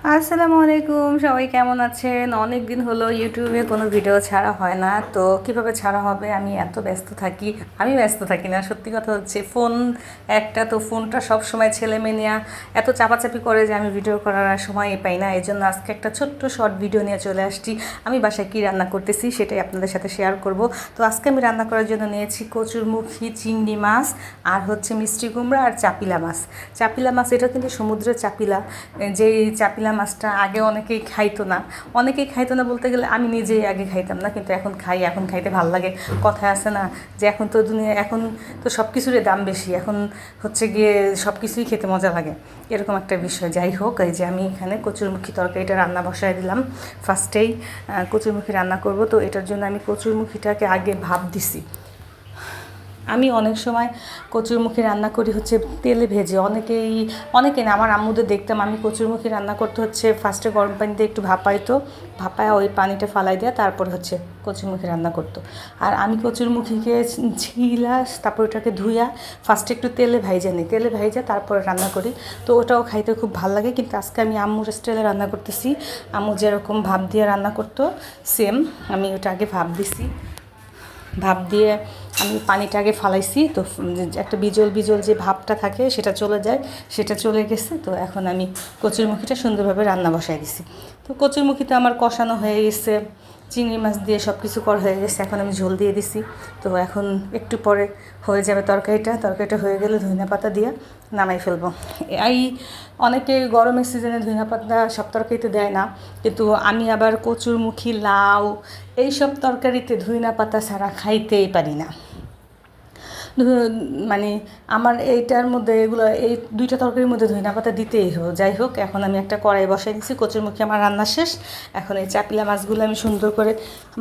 আসসালামু আলাইকুম, সবাই কেমন আছেন? অনেক দিন হলো ইউটিউবে কোনো ভিডিও ছাড়া হয় না। তো কিভাবে ছাড়া হবে, আমি এত ব্যস্ত থাকি। আমি ব্যস্ত থাকি না, সত্যি কথা হচ্ছে ফোন একটা, তো ফোনটা সব সময় ছেলে মেয়ে নিয়ে এত চাপাচাপি করে যে আমি ভিডিও করার আর সময়ই পাই না। এই জন্য আজকে একটা ছোট্ট শর্ট ভিডিও নিয়ে চলে আসছি। আমি বাসায় কী রান্না করতেছি সেটাই আপনাদের সাথে শেয়ার করব। তো আজকে আমি রান্না করার জন্য নিয়েছি কচুরমুখী চিংড়ি মাছ, আর হচ্ছে মিষ্টি কুমড়া আর চাপিলা মাছ। চাপিলা মাছ এটা কিন্তু সমুদ্রের চাপিলা। যেই চাপিলা মাছটা আগে অনেকেই খাইতো না বলতে গেলে আমি নিজেই আগে খাইতাম না, কিন্তু এখন খাই। এখন খাইতে ভালো লাগে। কথায় আছে না যে এখন তো সব কিছুরই দাম বেশি, এখন হচ্ছে গিয়ে সব কিছুই খেতে মজা লাগে, এরকম একটা বিষয়। যাই হোক, এই যে আমি এখানে কচুরমুখী তরকারিটা রান্না বসায় দিলাম। ফার্স্টেই কচুরমুখী রান্না করব, তো এটার জন্য আমি কচুরমুখীটাকে আগে ভাপ দিছি। আমি অনেক সময় কচুরমুখী রান্না করি হচ্ছে তেলে ভেজে। অনেকেই না, আমার আম্মুদের দেখতাম আমি কচুরমুখী রান্না করতে হচ্ছে ফার্স্টে গরম পানিতে একটু ভাপায় ওই পানিটা ফালাই দেওয়া, তারপর হচ্ছে কচুরমুখী রান্না করতো। আর আমি কচুরমুখীকে তারপর ওটাকে ধুইয়া ফার্স্টে একটু তেলে ভাইজা তারপরে রান্না করি। তো ওটাও খাইতে খুব ভালো লাগে, কিন্তু আজকে আমি আম্মুর স্টাইলে রান্না করতেছি। আম্মু যেরকম ভাপ দিয়ে রান্না করতো সেম আমি ওটা আগে ভাপ দিয়ে আমি পানিটা আগে ফালাইছি। তো একটা বিজল বিজল যে ভাবটা থাকে সেটা চলে গেছে। তো এখন আমি কচুরমুখীটা সুন্দরভাবে রান্না বসাই দিছি। তো কচুরমুখীটা আমার কষানো হয়ে গেছে, চিংড়ি মাছ দিয়ে সব কিছু করা হয়ে গেছে। এখন আমি ঝোল দিয়ে দিছি। তো এখন একটু পরে হয়ে যাবে তরকারিটা হয়ে গেলে ধনিয়া পাতা দিয়ে নামাই ফেলবো। এই অনেকে গরমের সিজনে ধনিয়া পাতা সব তরকারিতে দেয় না, কিন্তু আমি আবার কচুরমুখী, লাউ এইসব তরকারিতে ধনিয়া পাতা ছাড়া খাইতেই পারি না। মানে আমার এই দুইটা তরকারির মধ্যে ধনিয়া পাতা দিতেই হবে। যাই হোক, এখন আমি একটা কড়াই বসাই দিচ্ছি। কচুরমুখী আমার রান্না শেষ। এখন এই চাপিলা মাছগুলো আমি সুন্দর করে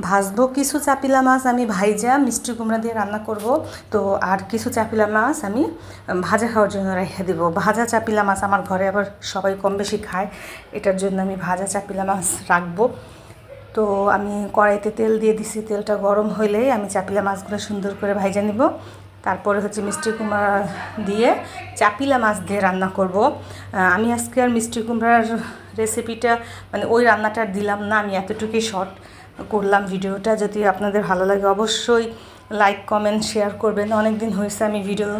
ভাজবো। কিছু চাপিলা মাছ আমি ভাইজা মিষ্টি কুমড়া দিয়ে রান্না করব। তো আর কিছু চাপিলা মাছ আমি ভাজা খাওয়ার জন্য রেখে দেবো। ভাজা চাপিলা মাছ আমার ঘরে আবার সবাই কম বেশি খায়, এটার জন্য আমি ভাজা চাপিলা মাছ রাখবো। তো আমি কড়াইতে তেল দিয়ে দিছি। তেলটা গরম হইলেই আমি চাপিলা মাছগুলো সুন্দর করে ভাইজা নিব। তারপরে হচ্ছে মিষ্টি কুমড়া দিয়ে চাপিলা মাছ দিয়ে রান্না করব। আমি আজকে আর মিষ্টি কুমড়ার রেসিপিটা মানে ওই রান্নাটা দিলাম না, আমি এতটুকুই শর্ট করলাম ভিডিওটা। যদি আপনাদের ভালো লাগে অবশ্যই লাইক কমেন্ট শেয়ার করবেন। অনেক দিন হয়েছে আমি ভিডিও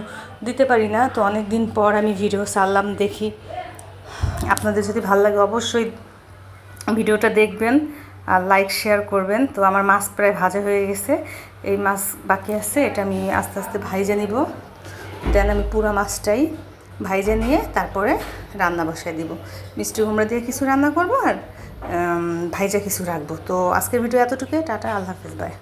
দিতে পারি না, তো অনেক দিন পর আমি ভিডিও ছাড়লাম, দেখি আপনাদের যদি ভালো লাগে অবশ্যই ভিডিওটা দেখবেন আর লাইক শেয়ার করবেন। তো আমার মাছ প্রায় ভাজা হয়ে গেছে, এই মাছ বাকি আছে, এটা আমি আস্তে আস্তে ভাইজা নিব। দেন আমি পুরো মাছটাই ভাইজা নিয়ে তারপরে রান্না বসায় দিব। মিষ্টি কুমড়া দিয়ে কিছু রান্না করব আর ভাইজা কিছু রাখবো। তো আজকের ভিডিও এতটুকুই। টাটা, আল্লাহ হাফেজ, বাই।